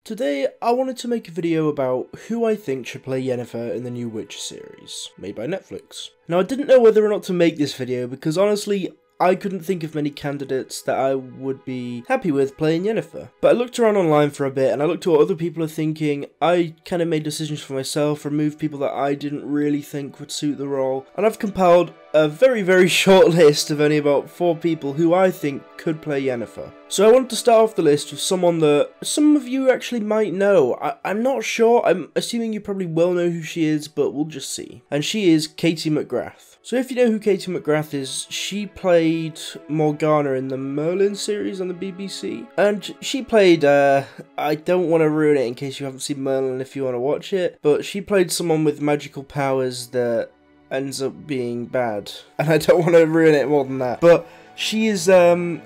Today, I wanted to make a video about who I think should play Yennefer in the new Witcher series, made by Netflix. Now, I didn't know whether or not to make this video because honestly, I couldn't think of many candidates that I would be happy with playing Yennefer. But I looked around online for a bit and I looked at what other people are thinking. I kind of made decisions for myself, removed people that I didn't really think would suit the role, and I've compiled a very short list of only about 4 people who I think could play Yennefer. So I wanted to start off the list with someone that some of you actually might know. I'm not sure, I'm assuming you probably will know who she is, but we'll just see. And she is Katie McGrath. So if you know who Katie McGrath is, she played Morgana in the Merlin series on the BBC. And she played, I don't want to ruin it in case you haven't seen Merlin if you want to watch it, but she played someone with magical powers that ends up being bad. And I don't want to ruin it more than that. But she is,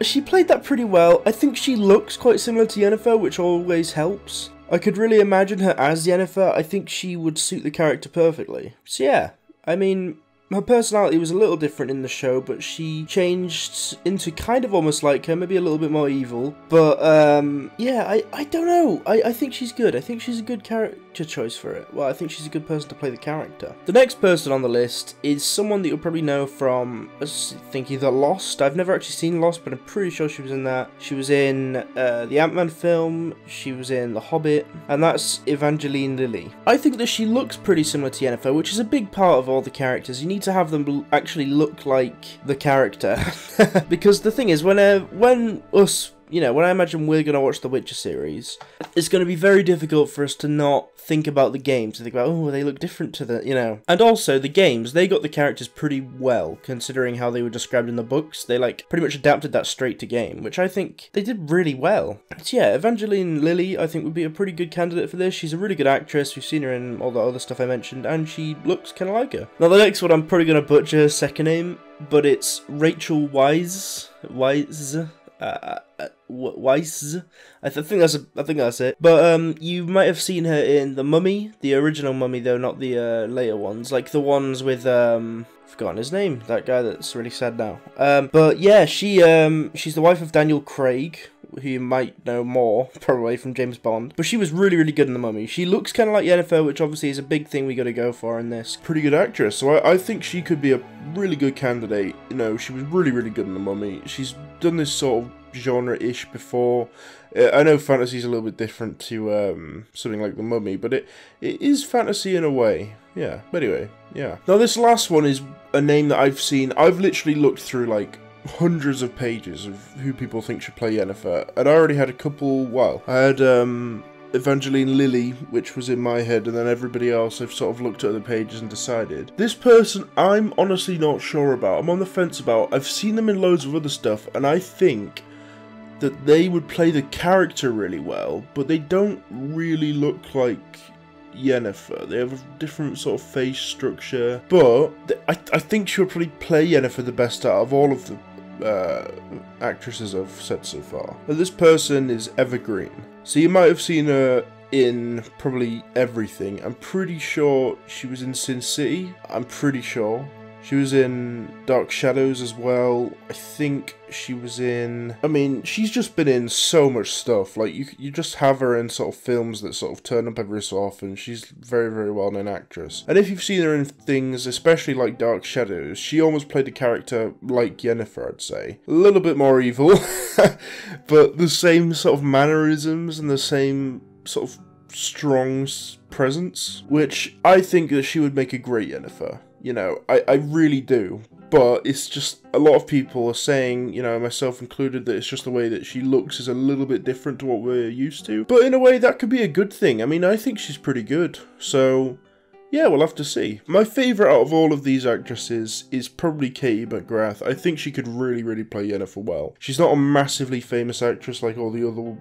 she played that pretty well. I think she looks quite similar to Yennefer, which always helps. I could really imagine her as Yennefer. I think she would suit the character perfectly. So yeah, I mean, her personality was a little different in the show, but she changed into kind of almost like her, maybe a little bit more evil. But, yeah, I don't know. I think she's good. I think she's a good character choice for it. Well, I think she's a good person to play the character. The next person on the list is someone that you'll probably know from, I think, either Lost. I've never actually seen Lost, but I'm pretty sure she was in that. She was in the Ant-Man film, she was in The Hobbit, and that's Evangeline Lilly. I think that she looks pretty similar to Yennefer, which is a big part of all the characters. You need to have them actually look like the character. Because the thing is, when I imagine we're going to watch the Witcher series, it's going to be very difficult for us to not think about the games, to think about, oh, they look different to the, And also, the games, they got the characters pretty well, considering how they were described in the books. They, pretty much adapted that straight to game, which I think they did really well. So yeah, Evangeline Lilly, I think, would be a pretty good candidate for this. She's a really good actress. We've seen her in all the other stuff I mentioned, and she looks kind of like her. Now, the next one, I'm probably going to butcher her second name, but it's Rachel Weisz. Weisz. I think that's it. But you might have seen her in The Mummy, the original Mummy though, not the later ones, like the ones with I've forgotten his name, that guy that's really sad now. But yeah, she's the wife of Daniel Craig, who you might know more, probably, from James Bond. But she was really good in The Mummy. She looks kind of like Yennefer, which obviously is a big thing we got to go for in this. Pretty good actress, so I think she could be a really good candidate. She was really good in The Mummy. She's done this sort of genre-ish before. I know fantasy's a little bit different to something like The Mummy, but it is fantasy in a way. Yeah, but anyway, yeah. Now this last one is a name that I've seen. I've literally looked through hundreds of pages of who people think should play Yennefer, and I already had a couple. Well, I had Evangeline Lilly, which was in my head, and then everybody else I've sort of looked at the pages and decided. This person I'm honestly not sure about. I'm on the fence about. I've seen them in loads of other stuff, and I think that they would play the character really well, but they don't really look like Yennefer. They have a different sort of face structure, but I think she'll probably play Yennefer the best out of all of the actresses I've said so far. But this person is Evergreen. So you might have seen her in probably everything. I'm pretty sure she was in Sin City. I'm pretty sure. She was in Dark Shadows as well. I think she was in... I mean, she's just been in so much stuff. You just have her in sort of films that sort of turn up every so often. She's a very well-known actress. And if you've seen her in things, especially like Dark Shadows, she almost played a character like Yennefer, I'd say. A little bit more evil, but the same sort of mannerisms and the same sort of strong presence, which I think that she would make a great Yennefer. I really do, but it's just a lot of people are saying, myself included, that it's just the way that she looks is a little bit different to what we're used to. But in a way, that could be a good thing. I mean, I think she's pretty good, so yeah, we'll have to see. My favourite out of all of these actresses is probably Katie McGrath. I think she could really play Yennefer well. She's not a massively famous actress like all the other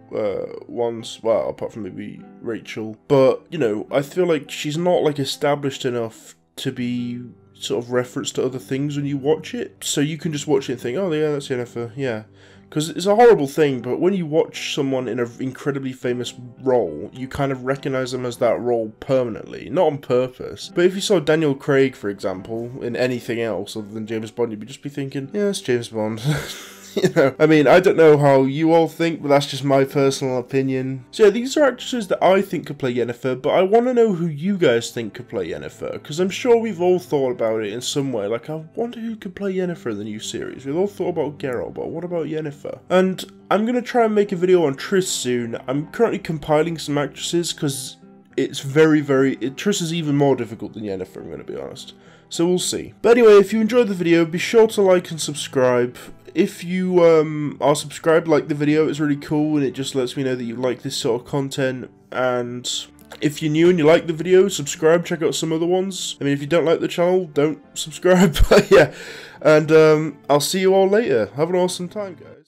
ones, well, apart from maybe Rachel, but, I feel like she's not, established enough to be sort of referenced to other things when you watch it. So you can just watch it and think, oh yeah, that's Yennefer, yeah. Because it's a horrible thing, but when you watch someone in an incredibly famous role, you kind of recognise them as that role permanently. Not on purpose. But if you saw Daniel Craig, for example, in anything else other than James Bond, you'd just be thinking, yeah, it's James Bond. You know, I mean, I don't know how you all think, but that's just my personal opinion. So yeah, these are actresses that I think could play Yennefer, but I want to know who you guys think could play Yennefer, because I'm sure we've all thought about it in some way. Like, I wonder who could play Yennefer in the new series. We've all thought about Geralt, but what about Yennefer? And I'm going to try and make a video on Triss soon. I'm currently compiling some actresses, because it's Triss is even more difficult than Yennefer, I'm going to be honest. So we'll see. But anyway, if you enjoyed the video, be sure to like and subscribe. If you are subscribed, like the video, it's really cool and it just lets me know that you like this sort of content. And if you're new and you like the video, subscribe, check out some other ones. I mean, if you don't like the channel, don't subscribe. But yeah, and I'll see you all later. Have an awesome time, guys.